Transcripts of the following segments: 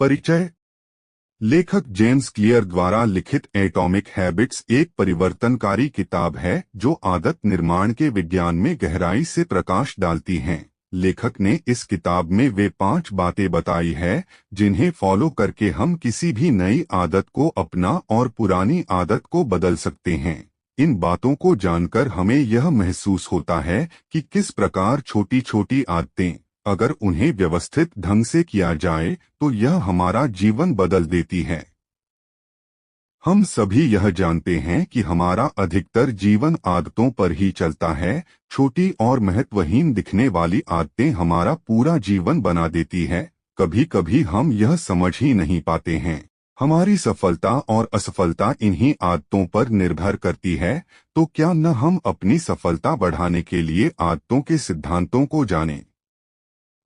परिचय। लेखक James clear द्वारा लिखित एटॉमिक हैबिट्स एक परिवर्तनकारी किताब है जो आदत निर्माण के विज्ञान में गहराई से प्रकाश डालती हैं। लेखक ने इस किताब में वे 5 बातें बताई है जिन्हें फॉलो करके हम किसी भी नई आदत को अपना और पुरानी आदत को बदल सकते हैं। इन बातों को जानकर हमें यह महसूस होता है कि किस प्रकार छोटी छोटी आदतें, अगर उन्हें व्यवस्थित ढंग से किया जाए तो यह हमारा जीवन बदल देती है। हम सभी यह जानते हैं कि हमारा अधिकतर जीवन आदतों पर ही चलता है। छोटी और महत्वहीन दिखने वाली आदतें हमारा पूरा जीवन बना देती है। कभी कभी हम यह समझ ही नहीं पाते हैं। हमारी सफलता और असफलता इन्हीं आदतों पर निर्भर करती है। तो क्या न हम अपनी सफलता बढ़ाने के लिए आदतों के सिद्धांतों को जानें।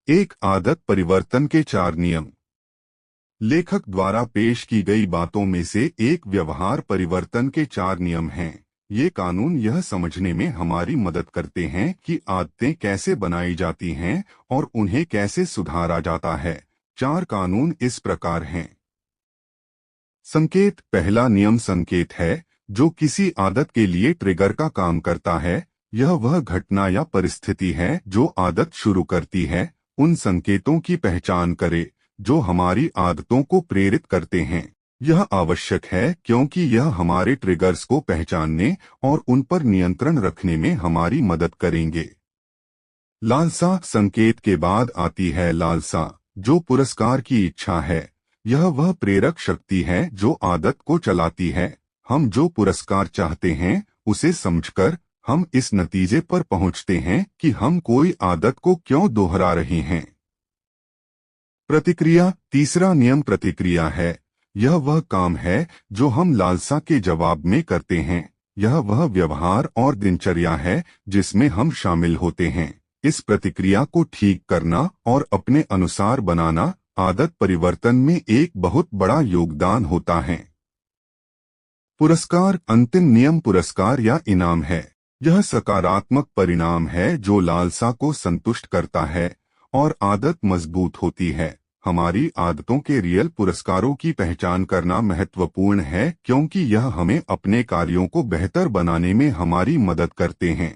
एक आदत परिवर्तन के 4 नियम। लेखक द्वारा पेश की गई बातों में से एक व्यवहार परिवर्तन के 4 नियम हैं। ये कानून यह समझने में हमारी मदद करते हैं कि आदतें कैसे बनाई जाती हैं और उन्हें कैसे सुधारा जाता है। 4 कानून इस प्रकार हैं। संकेत। पहला नियम संकेत है जो किसी आदत के लिए ट्रिगर का काम करता है। यह वह घटना या परिस्थिति है जो आदत शुरू करती है। उन संकेतों की पहचान करें जो हमारी आदतों को प्रेरित करते हैं। यह आवश्यक है क्योंकि यह हमारे ट्रिगर्स को पहचानने और उन पर नियंत्रण रखने में हमारी मदद करेंगे। लालसा। संकेत के बाद आती है लालसा, जो पुरस्कार की इच्छा है। यह वह प्रेरक शक्ति है जो आदत को चलाती है। हम जो पुरस्कार चाहते हैं उसे समझकर हम इस नतीजे पर पहुंचते हैं कि हम कोई आदत को क्यों दोहरा रहे हैं। प्रतिक्रिया। तीसरा नियम प्रतिक्रिया है। यह वह काम है जो हम लालसा के जवाब में करते हैं। यह वह व्यवहार और दिनचर्या है जिसमें हम शामिल होते हैं। इस प्रतिक्रिया को ठीक करना और अपने अनुसार बनाना आदत परिवर्तन में एक बहुत बड़ा योगदान होता है। पुरस्कार। अंतिम नियम पुरस्कार या इनाम है। यह सकारात्मक परिणाम है जो लालसा को संतुष्ट करता है और आदत मजबूत होती है। हमारी आदतों के रियल पुरस्कारों की पहचान करना महत्वपूर्ण है क्योंकि यह हमें अपने कार्यों को बेहतर बनाने में हमारी मदद करते हैं।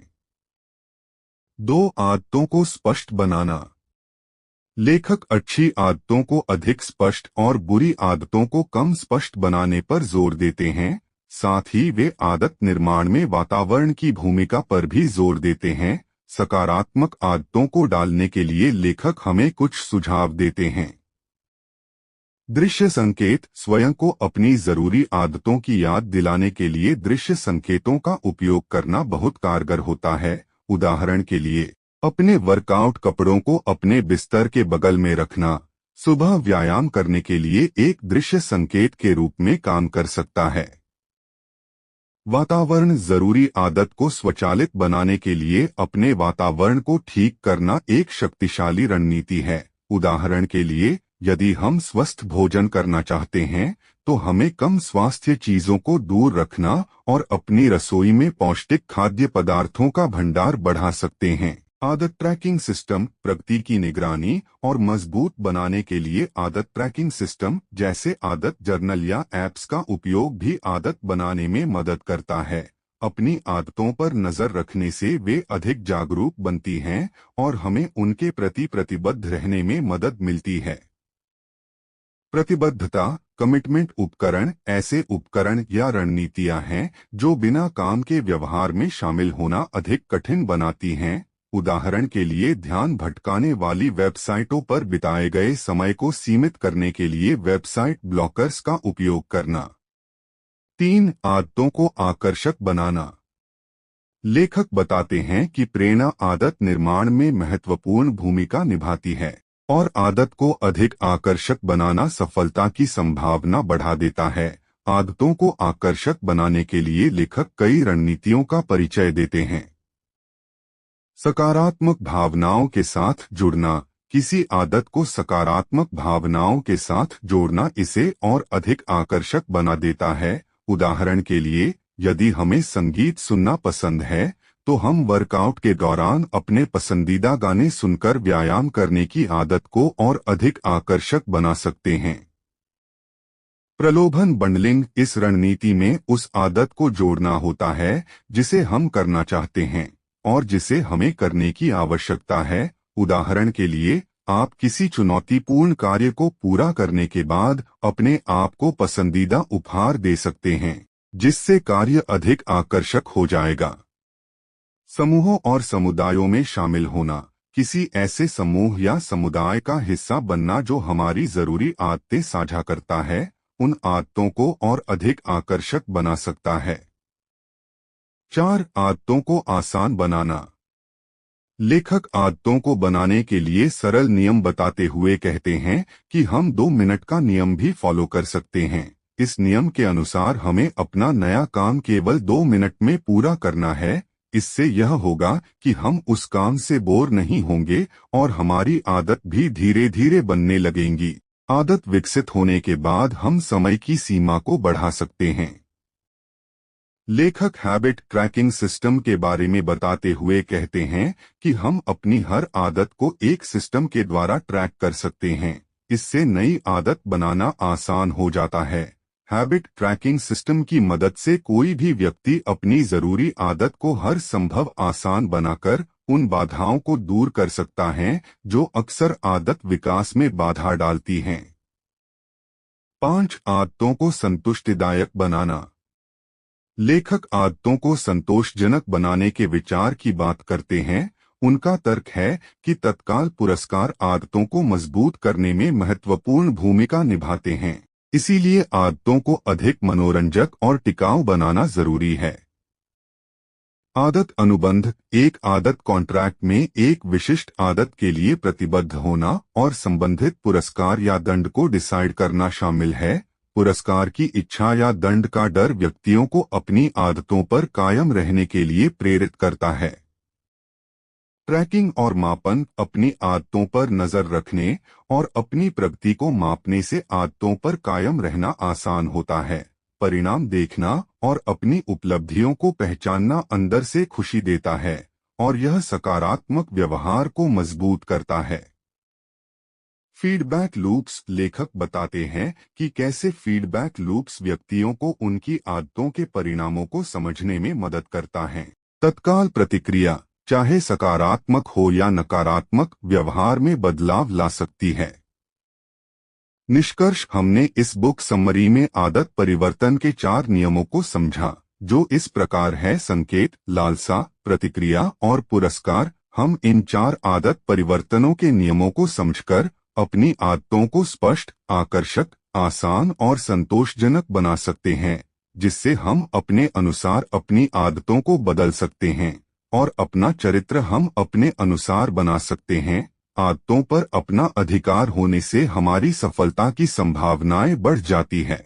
2 आदतों को स्पष्ट बनाना। लेखक अच्छी आदतों को अधिक स्पष्ट और बुरी आदतों को कम स्पष्ट बनाने पर जोर देते हैं। साथ ही वे आदत निर्माण में वातावरण की भूमिका पर भी जोर देते हैं। सकारात्मक आदतों को डालने के लिए लेखक हमें कुछ सुझाव देते हैं। दृश्य संकेत। स्वयं को अपनी जरूरी आदतों की याद दिलाने के लिए दृश्य संकेतों का उपयोग करना बहुत कारगर होता है। उदाहरण के लिए, अपने वर्कआउट कपड़ों को अपने बिस्तर के बगल में रखना सुबह व्यायाम करने के लिए एक दृश्य संकेत के रूप में काम कर सकता है। वातावरण। जरूरी आदत को स्वचालित बनाने के लिए अपने वातावरण को ठीक करना एक शक्तिशाली रणनीति है। उदाहरण के लिए, यदि हम स्वस्थ भोजन करना चाहते हैं तो हमें कम स्वास्थ्य चीजों को दूर रखना और अपनी रसोई में पौष्टिक खाद्य पदार्थों का भंडार बढ़ा सकते हैं। आदत ट्रैकिंग सिस्टम। प्रगति की निगरानी और मजबूत बनाने के लिए आदत ट्रैकिंग सिस्टम जैसे आदत जर्नल या ऐप्स का उपयोग भी आदत बनाने में मदद करता है। अपनी आदतों पर नजर रखने से वे अधिक जागरूक बनती हैं और हमें उनके प्रति प्रतिबद्ध रहने में मदद मिलती है। प्रतिबद्धता। कमिटमेंट उपकरण ऐसे उपकरण या रणनीतियां हैं जो बिना काम के व्यवहार में शामिल होना अधिक कठिन बनाती हैं। उदाहरण के लिए, ध्यान भटकाने वाली वेबसाइटों पर बिताए गए समय को सीमित करने के लिए वेबसाइट ब्लॉकर्स का उपयोग करना। 3 आदतों को आकर्षक बनाना। लेखक बताते हैं कि प्रेरणा आदत निर्माण में महत्वपूर्ण भूमिका निभाती है और आदत को अधिक आकर्षक बनाना सफलता की संभावना बढ़ा देता है। आदतों को आकर्षक बनाने के लिए लेखक कई रणनीतियों का परिचय देते हैं। सकारात्मक भावनाओं के साथ जुड़ना। किसी आदत को सकारात्मक भावनाओं के साथ जोड़ना इसे और अधिक आकर्षक बना देता है। उदाहरण के लिए, यदि हमें संगीत सुनना पसंद है तो हम वर्कआउट के दौरान अपने पसंदीदा गाने सुनकर व्यायाम करने की आदत को और अधिक आकर्षक बना सकते हैं। प्रलोभन बंडलिंग इस रणनीति में उस आदत को जोड़ना होता है जिसे हम करना चाहते हैं और जिसे हमें करने की आवश्यकता है। उदाहरण के लिए, आप किसी चुनौतीपूर्ण कार्य को पूरा करने के बाद अपने आप को पसंदीदा उपहार दे सकते हैं, जिससे कार्य अधिक आकर्षक हो जाएगा। समूहों और समुदायों में शामिल होना, किसी ऐसे समूह या समुदाय का हिस्सा बनना जो हमारी जरूरी आदतें साझा करता है, उन आदतों को और अधिक आकर्षक बना सकता है। 4. आदतों को आसान बनाना। लेखक आदतों को बनाने के लिए सरल नियम बताते हुए कहते हैं कि हम 2 मिनट का नियम भी फॉलो कर सकते हैं। इस नियम के अनुसार हमें अपना नया काम केवल 2 मिनट में पूरा करना है। इससे यह होगा कि हम उस काम से बोर नहीं होंगे और हमारी आदत भी धीरे धीरे बनने लगेंगी। आदत विकसित होने के बाद हम समय की सीमा को बढ़ा सकते हैं। लेखक हैबिट ट्रैकिंग सिस्टम के बारे में बताते हुए कहते हैं कि हम अपनी हर आदत को एक सिस्टम के द्वारा ट्रैक कर सकते हैं। इससे नई आदत बनाना आसान हो जाता है। हैबिट ट्रैकिंग सिस्टम की मदद से कोई भी व्यक्ति अपनी जरूरी आदत को हर संभव आसान बनाकर उन बाधाओं को दूर कर सकता है जो अक्सर आदत विकास में बाधा डालती हैं। 5. आदतों को संतुष्टिदायक बनाना। लेखक आदतों को संतोषजनक बनाने के विचार की बात करते हैं। उनका तर्क है कि तत्काल पुरस्कार आदतों को मजबूत करने में महत्वपूर्ण भूमिका निभाते हैं। इसीलिए आदतों को अधिक मनोरंजक और टिकाऊ बनाना जरूरी है। आदत अनुबंध। एक आदत कॉन्ट्रैक्ट में एक विशिष्ट आदत के लिए प्रतिबद्ध होना और संबंधित पुरस्कार या दंड को डिसाइड करना शामिल है। पुरस्कार की इच्छा या दंड का डर व्यक्तियों को अपनी आदतों पर कायम रहने के लिए प्रेरित करता है। ट्रैकिंग और मापन। अपनी आदतों पर नजर रखने और अपनी प्रगति को मापने से आदतों पर कायम रहना आसान होता है। परिणाम देखना और अपनी उपलब्धियों को पहचानना अंदर से खुशी देता है और यह सकारात्मक व्यवहार को मजबूत करता है। Feedback loops. लेखक बताते हैं कि कैसे फीडबैक लूप्स व्यक्तियों को उनकी आदतों के परिणामों को समझने में मदद करता है। तत्काल प्रतिक्रिया, चाहे सकारात्मक हो या नकारात्मक, व्यवहार में बदलाव ला सकती है। निष्कर्ष। हमने इस बुक समरी में आदत परिवर्तन के 4 नियमों को समझा, जो इस प्रकार है: संकेत, लालसा, प्रतिक्रिया और पुरस्कार। हम इन 4 आदत परिवर्तनों के नियमों को समझकर अपनी आदतों को स्पष्ट, आकर्षक, आसान और संतोषजनक बना सकते हैं, जिससे हम अपने अनुसार अपनी आदतों को बदल सकते हैं और अपना चरित्र हम अपने अनुसार बना सकते हैं। आदतों पर अपना अधिकार होने से हमारी सफलता की संभावनाएं बढ़ जाती है।